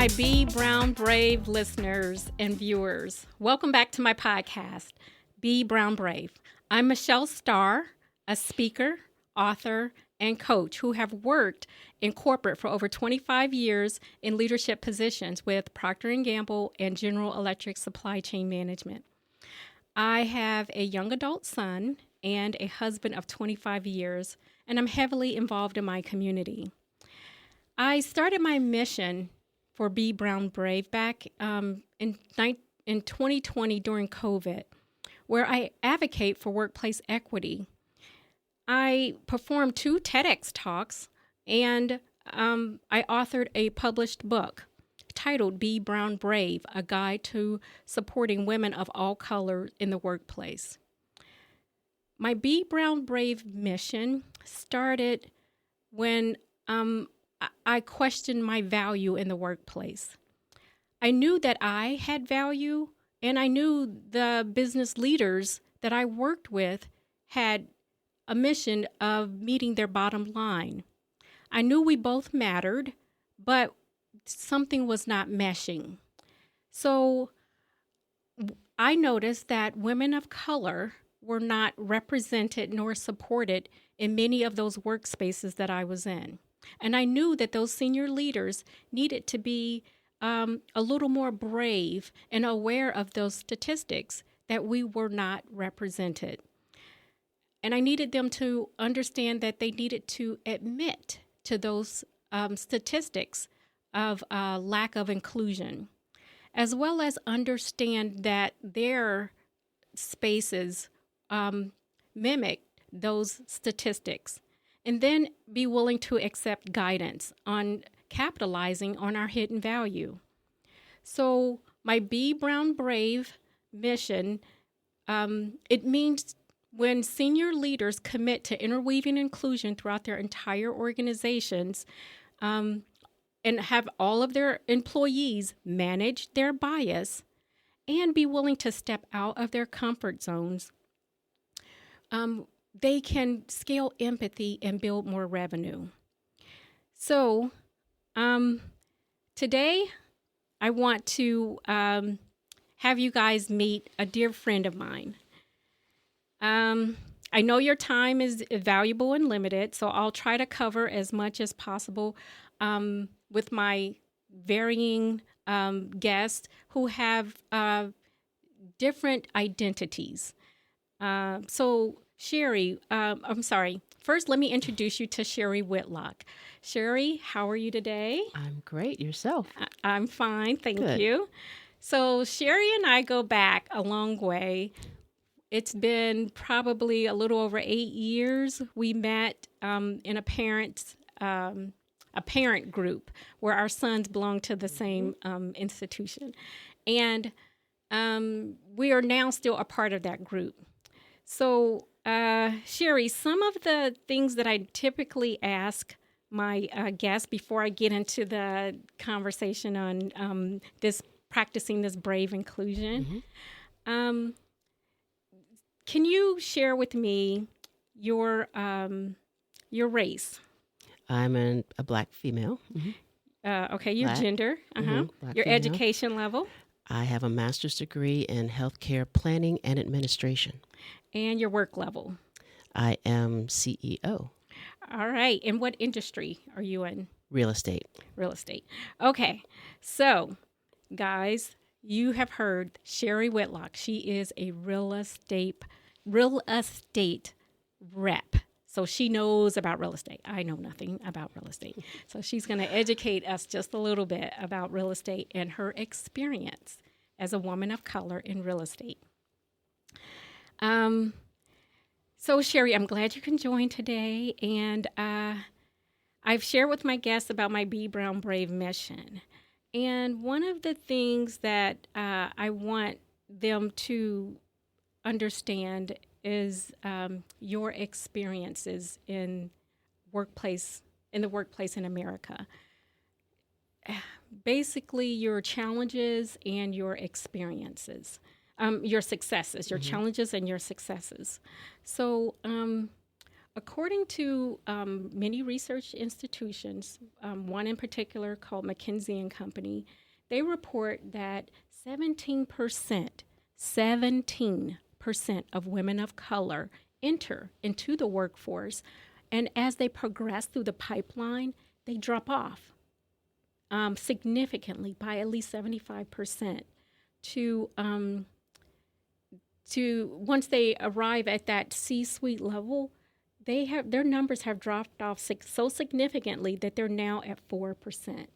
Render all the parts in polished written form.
my Be Brown Brave listeners and viewers. Welcome back to my podcast, Be Brown Brave. I'm Michelle Starr, a speaker, author, and coach who have worked in corporate for over 25 years in leadership positions with Procter & Gamble and General Electric Supply Chain Management. I have a young adult son and a husband of 25 years, and I'm heavily involved in my community. I started my mission for Be Brown Brave back in 2020 during COVID, where I advocate for workplace equity. I performed 2 TEDx talks, and I authored a published book titled Be Brown Brave, A Guide to Supporting Women of All Colors in the Workplace. My Be Brown Brave mission started when I questioned my value in the workplace. I knew that I had value, and I knew the business leaders that I worked with had a mission of meeting their bottom line. I knew we both mattered, but something was not meshing. So I noticed that women of color were not represented nor supported in many of those workspaces that I was in. And I knew that those senior leaders needed to be a little more brave and aware of those statistics that we were not represented. And I needed them to understand that they needed to admit to those statistics of lack of inclusion, as well as understand that their spaces mimic those statistics. And then be willing to accept guidance on capitalizing on our hidden value. So my Be Brown Brave mission, it means when senior leaders commit to interweaving inclusion throughout their entire organizations and have all of their employees manage their bias and be willing to step out of their comfort zones, they can scale empathy and build more revenue. So today I want to have you guys meet a dear friend of mine. I know your time is valuable and limited, so I'll try to cover as much as possible with my varying guests who have different identities. So Sherry, first let me introduce you to Sherry Whitlock. Sherry, how are you today? I'm great. Yourself? I'm fine, thank Good. you. So Sherry and I go back a long way. It's been probably a little over 8 years. We met in a parent group where our sons belong to the same institution. And we are now still a part of that group. So Sherry, some of the things that I typically ask my guests before I get into the conversation on practicing this brave inclusion, can you share with me your race? I'm a Black female. Okay, your Black. gender, Black your female. education level, I have a master's degree in healthcare planning and administration. and your work level. I am CEO. All right. And what industry are you in? Real estate. Real estate. Okay. So, guys, you have heard Sherry Whitlock. She is a real estate rep. So she knows about real estate. I know nothing about real estate. So she's going to educate us just a little bit about real estate and her experience as a woman of color in real estate. So Sherry, I'm glad you can join today. And I've shared with my guests about my Be Brown Brave mission. And one of the things that I want them to understand is your experiences in the workplace in America. Basically, your challenges and your experiences, your successes, your challenges and your successes. So According to many research institutions, one in particular called McKinsey and Company, they report that 17% of women of color enter into the workforce, and as they progress through the pipeline, they drop off significantly by at least 75% to once they arrive at that C-suite level. Their numbers have dropped off so significantly that they're now at 4%.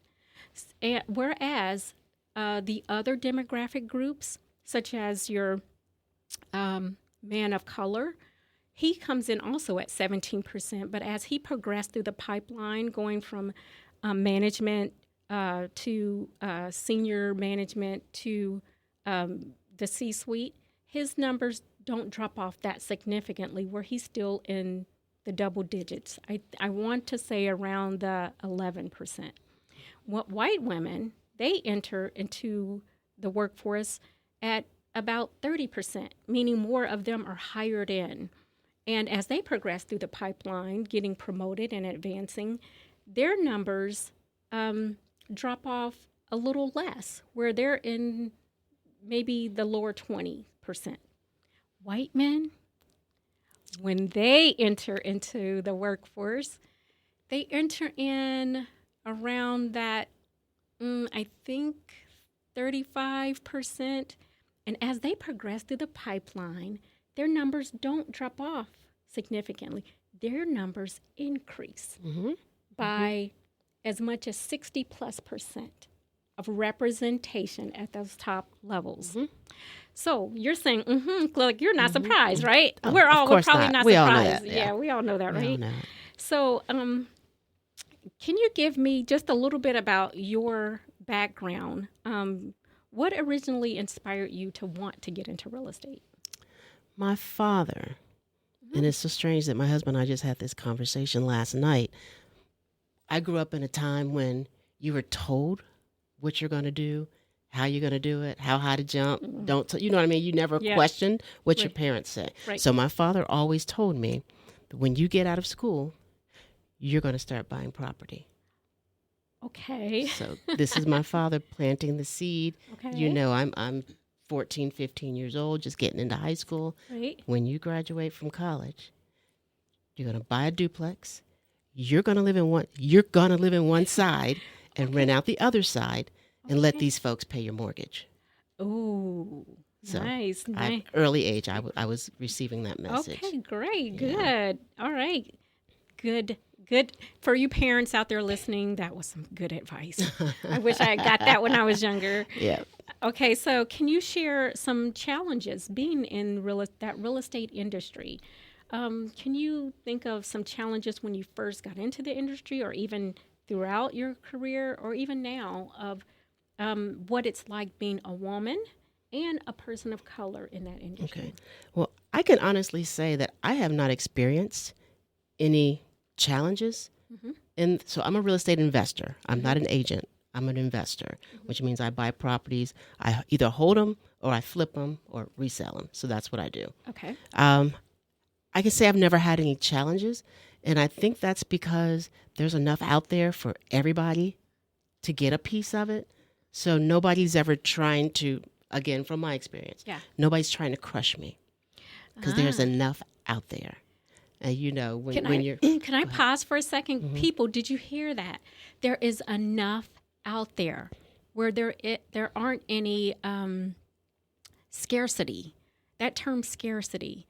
Whereas the other demographic groups, such as your man of color, he comes in also at 17%. But as he progressed through the pipeline, going from management to senior management to the C-suite, his numbers don't drop off that significantly, where he's still in the double digits. I want to say around the 11%. What white women, they enter into the workforce at about 30%, meaning more of them are hired in. And as they progress through the pipeline, getting promoted and advancing, their numbers drop off a little less, where they're in maybe the lower 20%. White men, when they enter into the workforce, they enter in around that, I think, 35%. And as they progress through the pipeline, their numbers don't drop off significantly. Their numbers increase by as much as 60+% of representation at those top levels. So you're saying, look, you're not surprised, right? Oh, we're probably not. not We surprised. all know that, yeah, we all know that, We right? all know it. So can you give me just a little bit about your background? What originally inspired you to want to get into real estate? My father, and it's so strange that my husband and I just had this conversation last night. I grew up in a time when you were told what you're going to do, how you're going to do it, how high to jump. You know what I mean? You never questioned what your parents said. Right. So my father always told me that when you get out of school, you're going to start buying property. Okay. So this is my father planting the seed. Okay. You know, I'm 14, 15 years old, just getting into high school. Right. When you graduate from college, you're going to buy a duplex. You're going to live in one side and rent out the other side and let these folks pay your mortgage. Oh, So nice. at early age, I was receiving that message. Okay, great. Good. Yeah. All right. Good. For you parents out there listening, that was some good advice. I wish I had got that when I was younger. Yeah. Okay, so can you share some challenges being in that real estate industry? Can you think of some challenges when you first got into the industry, or even throughout your career, or even now, of what it's like being a woman and a person of color in that industry? Okay. Well, I can honestly say that I have not experienced any challenges. And so I'm a real estate investor. I'm not an agent. I'm an investor, which means I buy properties. I either hold them or I flip them or resell them. So that's what I do. Okay. I can say I've never had any challenges. And I think that's because there's enough out there for everybody to get a piece of it. So nobody's ever trying to, again, from my experience, nobody's trying to crush me because there's enough out there. And you know, when you're... Can I pause for a second? People, did you hear that? There is enough out there where there aren't any scarcity. That term scarcity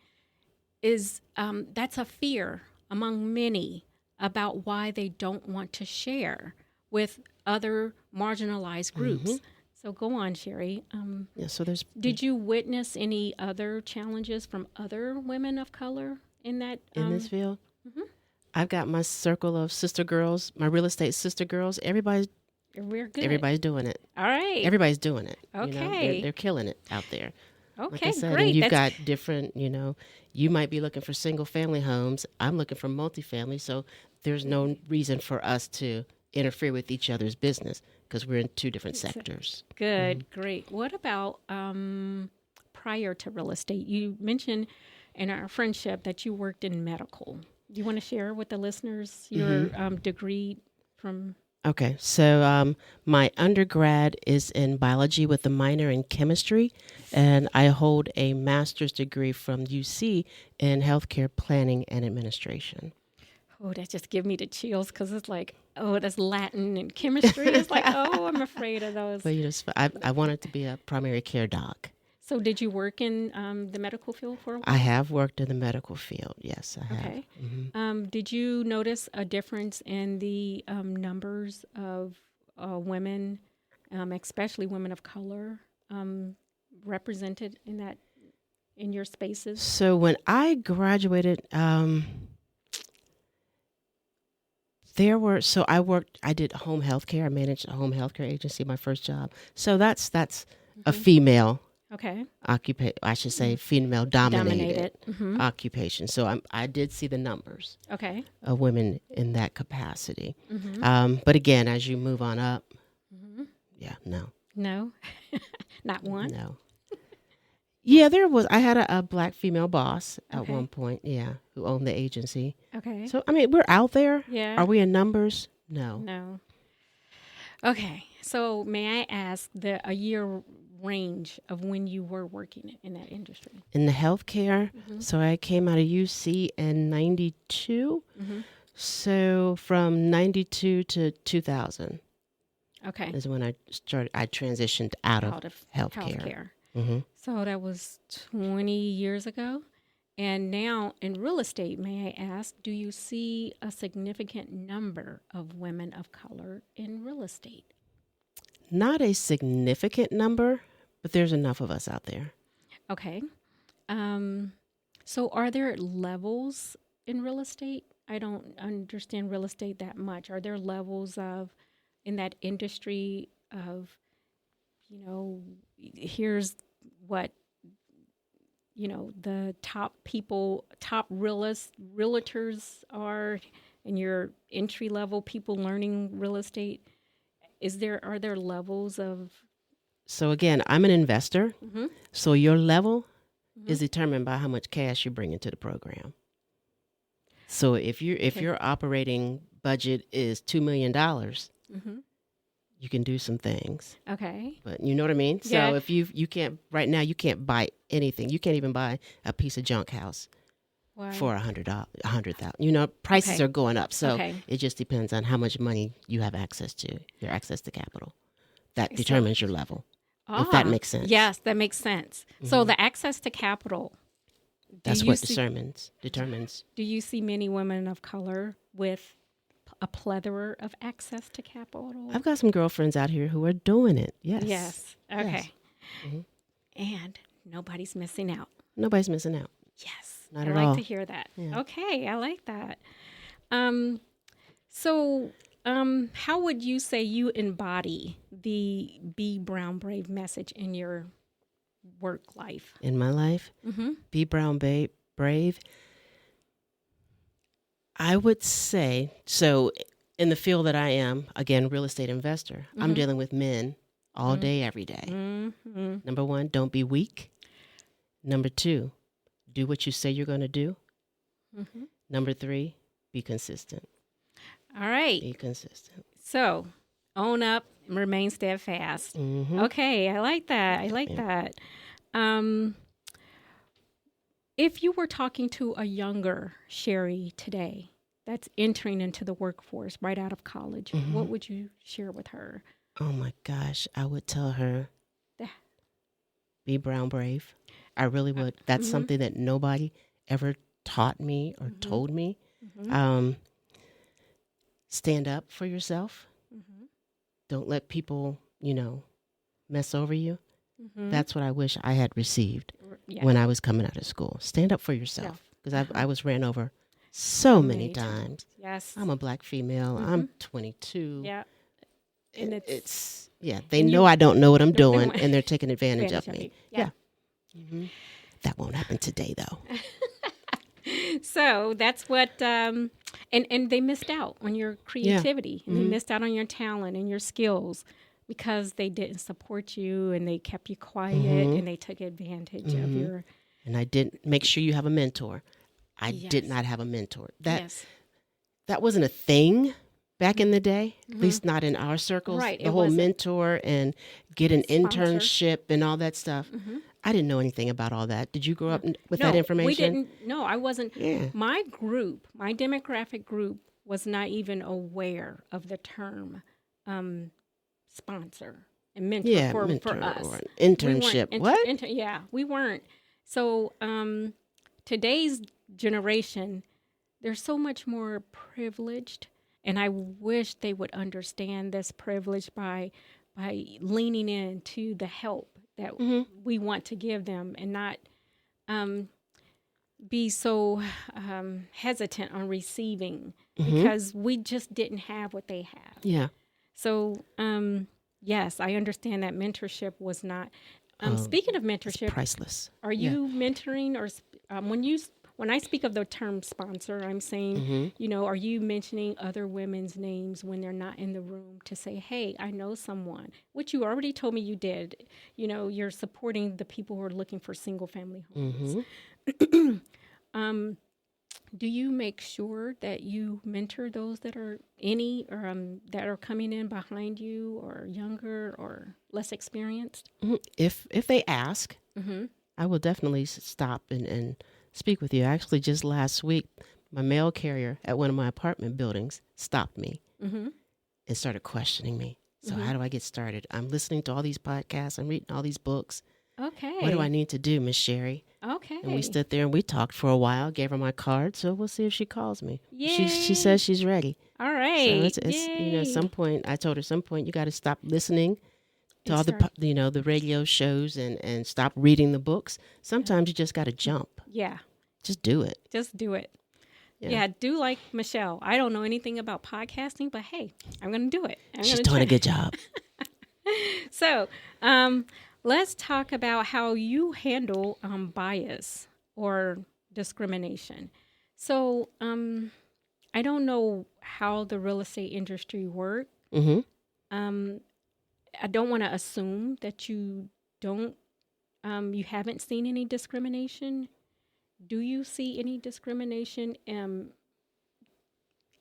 is, that's a fear among many about why they don't want to share with other marginalized groups. So go on, Sherry. So there's... Did you witness any other challenges from other women of color in that? In this field? I've got my circle of sister girls, my real estate sister girls. Everybody's doing it. All right. Everybody's doing it. Okay. You know, they're killing it out there. Okay, like I said, great. And you've got different, you might be looking for single family homes. I'm looking for multifamily. So there's no reason for us to interfere with each other's business because we're in two different sectors. Good, great. What about prior to real estate? You mentioned in our friendship that you worked in medical. Do you want to share with the listeners your degree from? Okay, so my undergrad is in biology with a minor in chemistry, and I hold a master's degree from UC in healthcare planning and administration. Oh, that just give me the chills because it's like, oh, that's Latin and chemistry. It's like, oh, I'm afraid of those. But I wanted to be a primary care doc. So did you work in the medical field for a while? I have worked in the medical field. Yes, I have. Okay. Did you notice a difference in the numbers of women, especially women of color, represented in your spaces? So when I graduated, I did home health care. I managed a home health care agency, my first job. So that's a female occupation. I should say female dominated occupation. So I did see the numbers of women in that capacity. But again, as you move on up, No, not one. No. Yeah, there was. I had a black female boss at one point. Yeah, who owned the agency. Okay. So I mean, we're out there. Yeah. Are we in numbers? No. No. Okay. So may I ask a year range of when you were working in that industry? In the healthcare. So I came out of UC in '92. So from '92 to 2000. Okay. Is when I transitioned out of healthcare. So that was 20 years ago. And now in real estate, may I ask, do you see a significant number of women of color in real estate? Not a significant number, but there's enough of us out there. Okay. So are there levels in real estate? I don't understand real estate that much. Are there levels in that industry of, here's what, the top realtors are, and your entry level people learning real estate? Are there levels of? So again, I'm an investor. So your level is determined by how much cash you bring into the program. So if your operating budget is $2 million, you can do some things. Okay. But you know what I mean? Yeah. So if you can't, right now, you can't buy anything. You can't even buy a piece of junk house for $100,000. Prices are going up. So it just depends on how much money you have access to, your access to capital. That determines your level, if that makes sense. Yes, that makes sense. So the access to capital. That's what determines. Do you see many women of color with a plethora of access to capital? I've got some girlfriends out here who are doing it. Yes. Yes. Okay. Yes. And nobody's missing out. Nobody's missing out. Yes. Not at all. I like to hear that. Yeah. Okay. I like that. So how would you say you embody the Be Brown Brave message in your work life? In my life? Be Brown Brave. I would say, so in the field that I am, again, real estate investor, I'm dealing with men all day, every day. Number one, don't be weak. Number two, do what you say you're going to do. Number three, be consistent. All right. Be consistent. So, own up, remain steadfast. Okay, I like that. that. If you were talking to a younger Sherry today that's entering into the workforce right out of college, what would you share with her? Oh my gosh, I would tell her, be brown brave. I really would. That's something that nobody ever taught me or told me. Stand up for yourself. Don't let people, mess over you. That's what I wish I had received when I was coming out of school. Stand up for yourself, because I was ran over so many times. Yes. I'm a black female. I'm 22. Yeah. And they know I don't know what I'm doing, and they're taking advantage of me. Yeah. That won't happen today, though. So that's what, and they missed out on your creativity, and they missed out on your talent and your skills because they didn't support you, and they kept you quiet, and they took advantage of your. And I didn't make sure you have a mentor. I Yes. did not have a mentor. Yes. That wasn't a thing back in the day, at least not in our circles. Right, The it whole wasn't. mentor and get an Sponsor. internship and all that stuff. I didn't know anything about all that. Did you grow up with that information? We didn't. No, I wasn't. Yeah. My group, my demographic group, was not even aware of the term sponsor and mentor for mentor us. or an internship. What? Yeah, we weren't. So today's generation, they're so much more privileged, and I wish they would understand this privilege by leaning into the help that we want to give them, and not be so hesitant on receiving because we just didn't have what they have. Yeah. So yes, I understand that mentorship was not. Speaking of mentorship, It's priceless. are you mentoring, or when I speak of the term sponsor, I'm saying, are you mentioning other women's names when they're not in the room to say, hey, I know someone, which you already told me you did. You're supporting the people who are looking for single family homes. Do you make sure that you mentor those that are that are coming in behind you, or younger or less experienced? If they ask, I will definitely stop and speak with you. Actually, just last week, my mail carrier at one of my apartment buildings stopped me and started questioning me. So how do I get started? I'm listening to all these podcasts. I'm reading all these books. Okay. What do I need to do, Miss Sherry? Okay. And we stood there and we talked for a while. Gave her my card, so we'll see if she calls me. Yay. She says she's ready. All right. So it's at some point, I told her, some point you got to stop listening to all the radio shows and stop reading the books. Sometimes you just got to jump. Yeah. Just do it. Just do it. Yeah, do like Michelle. I don't know anything about podcasting, but hey, I'm going to do it. She's doing a good job. So, let's talk about how you handle bias or discrimination. So, I don't know how the real estate industry works. I don't want to assume that you haven't seen any discrimination. Do you see any discrimination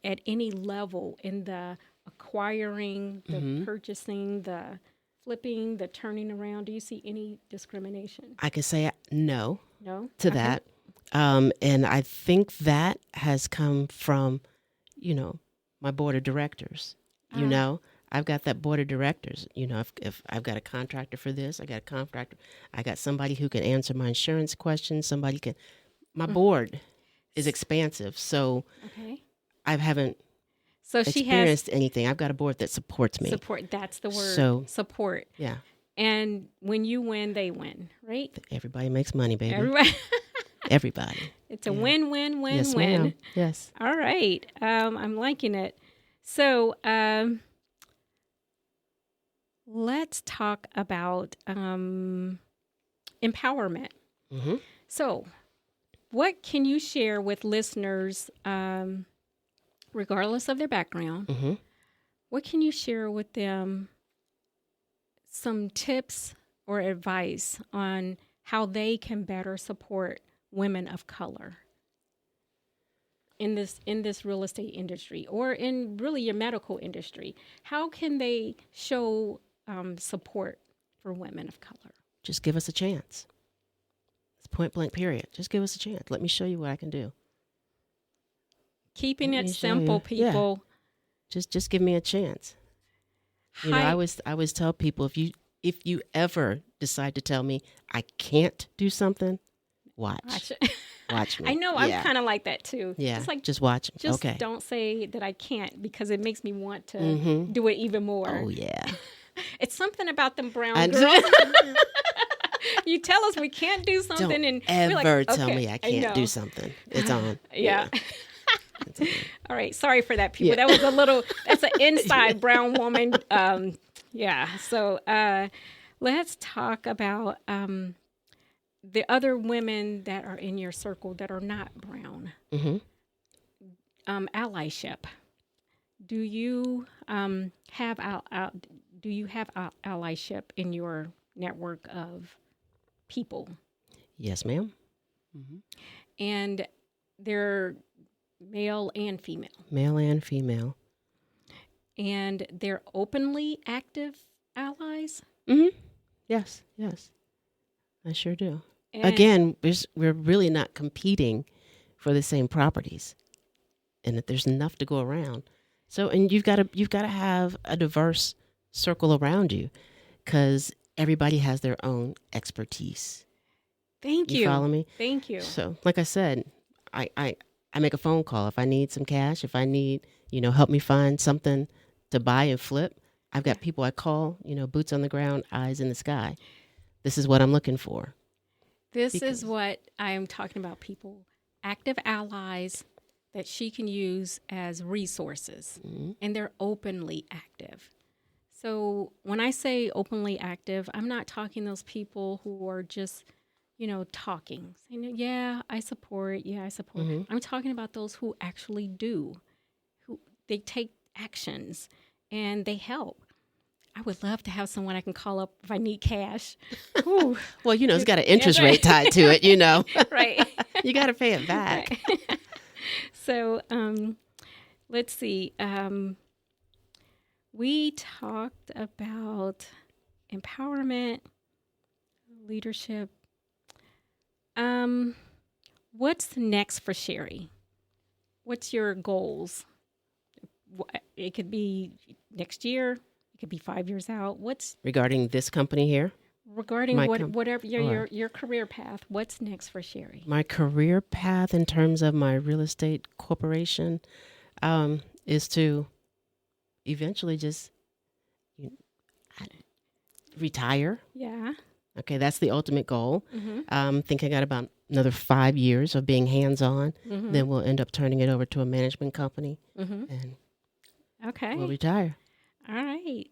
at any level in the acquiring, the purchasing, the flipping, the turning around? Do you see any discrimination? I can say no to Okay. that. And I think that has come from, my board of directors. I've got that board of directors. If I've got a contractor for this, I got somebody who can answer my insurance questions. My board is expansive. So I haven't experienced anything. I've got a board that supports me. Support, that's the word. So, support. Yeah. And when you win, they win, right? Everybody makes money, baby. Everybody. It's a win, Yes, win. Ma'am. Yes. All right. I'm liking it. So let's talk about empowerment. So what can you share with listeners, regardless of their background? What can you share with them, some tips or advice on how they can better support women of color in this real estate industry, or in really your medical industry? How can they show support for women of color? Just give us a chance. It's point blank, period. Just give us a chance. Let me show you what I can do. Keeping it simple, people. Yeah. Just give me a chance. I always tell people, if you ever decide to tell me I can't do something, watch me. I know, I'm kind of like that too. Yeah, it's like, just watch. Just don't say that I can't, because it makes me want to do it even more. Oh yeah. It's something about them brown girls. You tell us we can't do something, don't and ever we're like, tell me I can't do something. It's on. Yeah. All right. Sorry for that, people. Yeah. That's an inside brown woman. So let's talk about the other women that are in your circle that are not brown. Allyship. Do you have allyship in your network of people? Yes, ma'am. And they're male and female. Male and female. And they're openly active allies? Mm-hmm. Yes. I sure do. And Again, we're really not competing for the same properties, and that there's enough to go around. So, and you've got to have a diverse circle around you, because everybody has their own expertise. Thank you. You follow me? Thank you. So, like I said, I make a phone call if I need some cash, if I need, help me find something to buy and flip. I've got people I call, boots on the ground, eyes in the sky. This is what I'm looking for. This is what I am talking about, people. Active allies that she can use as resources, and they're openly active. So when I say openly active, I'm not talking those people who are just, talking. Saying, yeah, I support. I'm talking about those who actually do, who they take actions and they help. I would love to have someone I can call up if I need cash. Ooh. Well, it's got an interest rate tied to it, Right. You got to pay it back. Right. So let's see. We talked about empowerment, leadership. What's next for Sherry? What's your goals? It could be next year. It could be 5 years out. What's regarding this company here? Regarding whatever your career path, what's next for Sherry? My career path in terms of my real estate corporation is to eventually just retire. Yeah. Okay, that's the ultimate goal. Mm-hmm. Think I got about another 5 years of being hands-on. Mm-hmm. Then we'll end up turning it over to a management company, and we'll retire. All right.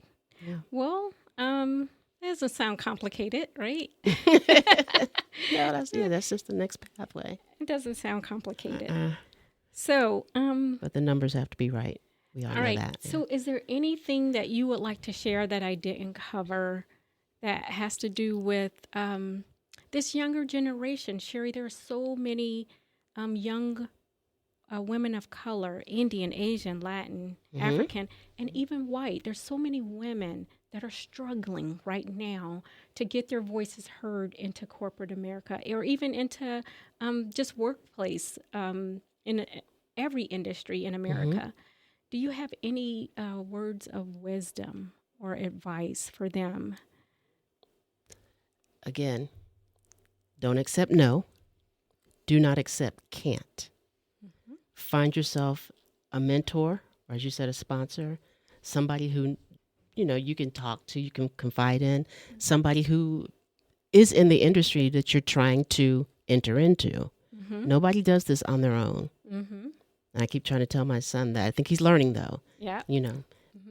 Yeah. Well, that doesn't sound complicated, right? No, that's just the next pathway. It doesn't sound complicated. So, but the numbers have to be right. We all know right. that. Yeah. So, is there anything that you would like to share that I didn't cover that has to do with this younger generation? Sherry, there are so many young women of color, Indian, Asian, Latin, African, and even white. There's so many women that are struggling right now to get their voices heard into corporate America, or even into just workplace in every industry in America. Do you have any words of wisdom or advice for them? Again, don't accept no. Do not accept can't. Find yourself a mentor, or as you said, a sponsor, somebody who, you can talk to, you can confide in, somebody who is in the industry that you're trying to enter into. Nobody does this on their own. And I keep trying to tell my son that. I think he's learning, though. Yeah.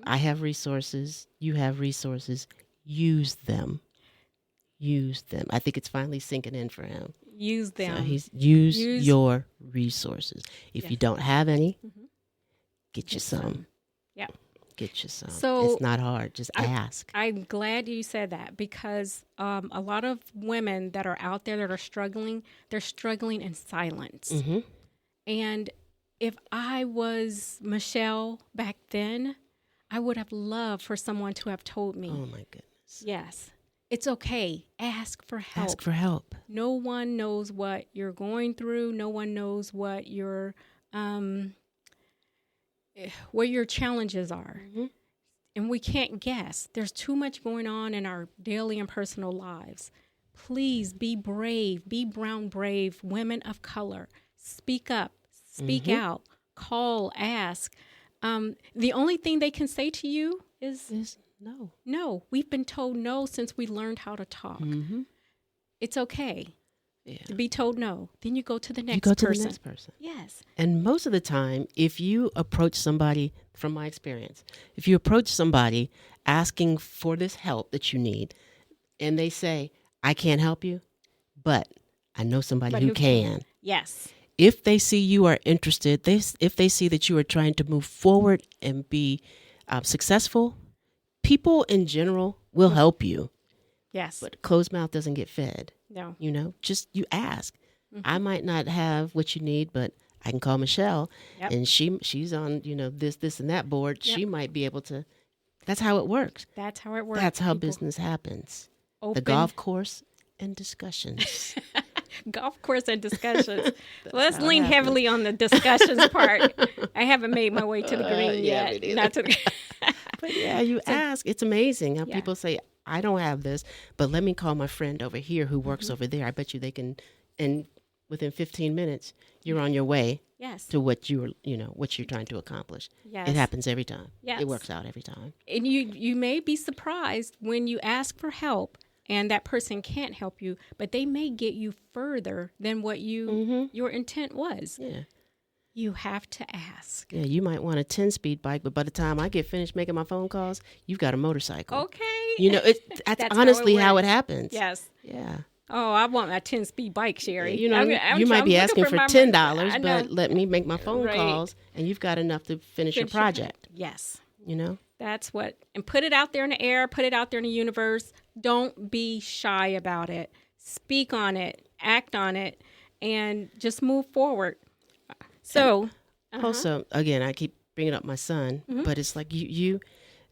I have resources. You have resources. Use them. Use them. I think it's finally sinking in for him. Use them. So he's use your resources. If you don't have any, get you some. Yeah. Get you some. So it's not hard. Just ask. I'm glad you said that, because a lot of women that are out there that are struggling, they're struggling in silence. And if I was Michelle back then, I would have loved for someone to have told me. Oh, my goodness. Yes. It's okay. Ask for help. Ask for help. No one knows what you're going through. No one knows what your challenges are. And we can't guess. There's too much going on in our daily and personal lives. Please be brave. Be brown brave. Women of color. Speak up. Speak out. Call. Ask. The only thing they can say to you is no. No. We've been told no since we learned how to talk. It's okay to be told no. Then you go to the next person. The next person. Yes. And most of the time, if you approach somebody, from my experience, if you approach somebody asking for this help that you need, and they say, I can't help you, but I know somebody who can. Yes. If they see you are interested, if they see that you are trying to move forward and be successful, people in general will help you. Yes. But closed mouth doesn't get fed. No. Just you ask. I might not have what you need, but I can call Michelle, Yep. and she's on, this, and that board. Yep. She might be able to. That's how it works. That's how it works. That's how People business happens. open The golf course and discussions. golf course and discussions. Let's how it lean happens. heavily on the discussions part. I haven't made my way to the green yeah, yet. me neither. Not to the But yeah, you ask. It's amazing how Yeah. people say, I don't have this, but let me call my friend over here who works over there. I bet you they can. And within 15 minutes, you're on your way Yes. to what you're trying to accomplish. Yes. It happens every time. Yes. It works out every time. And you may be surprised when you ask for help and that person can't help you, but they may get you further than what your intent was. Yeah. You have to ask. Yeah, you might want a 10-speed bike, but by the time I get finished making my phone calls, you've got a motorcycle. Okay. That's That's honestly how it how works. it happens. Yes. Yes. Yeah. Oh, I want my 10-speed bike, Sherry. You I'm might be looking asking for my- $10, I know. but let me make my phone Right. calls, and you've got enough to finish your Finish your project. Yes. That's And put it out there in the air, put it out there in the universe. Don't be shy about it. Speak on it, act on it, and just move forward. So, Also, again, I keep bringing up my son, but it's like you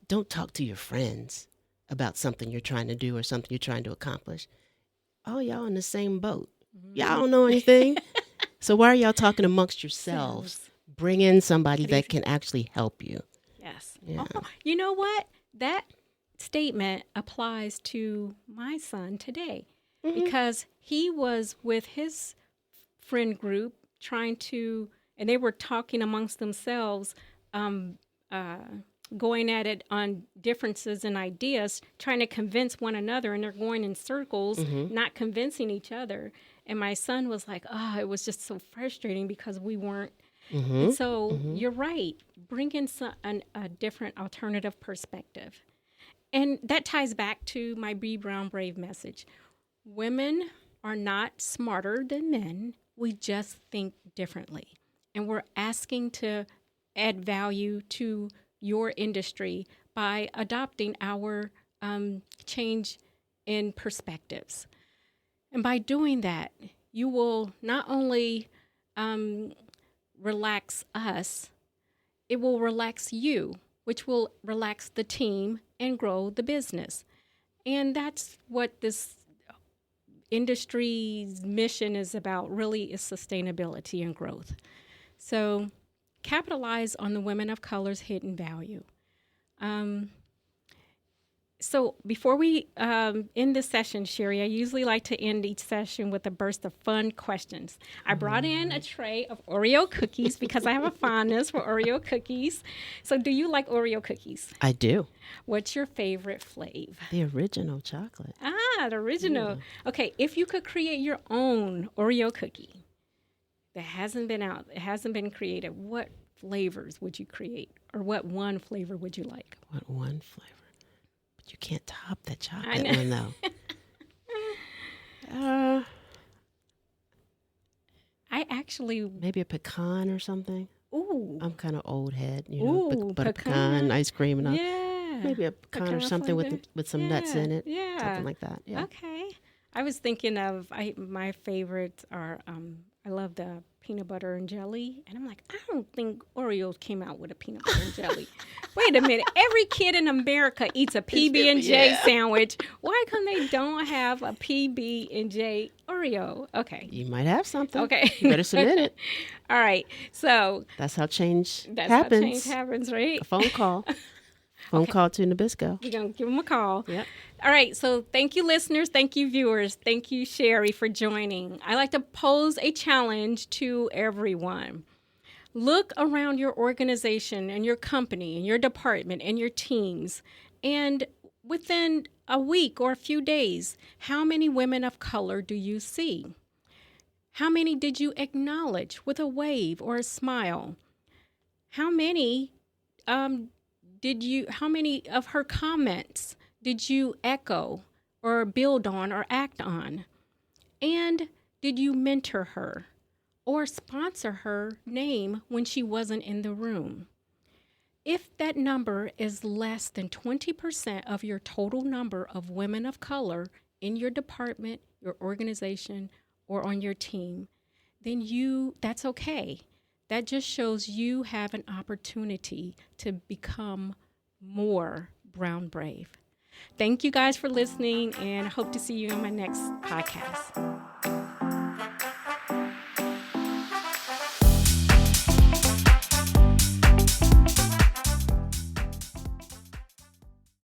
don't talk to your friends about something you're trying to do or something you're trying to accomplish. Oh, y'all in the same boat. Y'all don't know anything. So why are y'all talking amongst yourselves? Bring in somebody that can actually help you. yes. Yeah. Oh, you know what? That statement applies to my son today because he was with his friend group and they were talking amongst themselves, going at it on differences and ideas, trying to convince one another, and they're going in circles, not convincing each other. And my son was like, it was just so frustrating because we weren't. And so you're right. Bring in a different alternative perspective. And that ties back to my Be Brown Brave message. Women are not smarter than men. We just think differently. And we're asking to add value to your industry by adopting our change in perspectives. And by doing that, you will not only relax us, it will relax you, which will relax the team and grow the business. And that's what this industry's mission is about, really, is sustainability and growth. So capitalize on the women of color's hidden value. So before we end this session, Sherry, I usually like to end each session with a burst of fun questions. I brought in a tray of Oreo cookies because I have a fondness for Oreo cookies. So do you like Oreo cookies? I do. What's your favorite flavor? The original chocolate. The original. Okay, if you could create your own Oreo cookie that hasn't been out, it hasn't been created, what flavors would you create? Or what one flavor would you like? What one flavor? But you can't top that I chocolate know. one, though. I actually, Maybe a pecan or something. ooh, I'm kind of old head, Ooh, but a pecan. pecan ice cream and all. yeah. Maybe a pecan or Pecan something flavor. with some nuts in it. Yeah. Something like that. Yeah. Okay. I was thinking of my favorites are I love the peanut butter and jelly, and I'm like, I don't think Oreos came out with a peanut butter and jelly. Wait a minute, every kid in America eats a PB and J Yeah. sandwich. Why come they don't have a PB and J Oreo? Okay. You might have something. Okay. You better submit it. All right. So That's how change that's happens. how change happens, right? A phone call. Phone call to Nabisco. We're going to give them a call. Yep. All right. So thank you, listeners. Thank you, viewers. Thank you, Sherry, for joining. I like to pose a challenge to everyone. Look around your organization and your company and your department and your teams. And within a week or a few days, how many women of color do you see? How many did you acknowledge with a wave or a smile? How many how many of her comments did you echo or build on or act on? And did you mentor her or sponsor her name when she wasn't in the room? If that number is less than 20% of your total number of women of color in your department, your organization, or on your team, then that's okay. that just shows you have an opportunity to become more brown brave. Thank you guys for listening, and I hope to see you on my next podcast.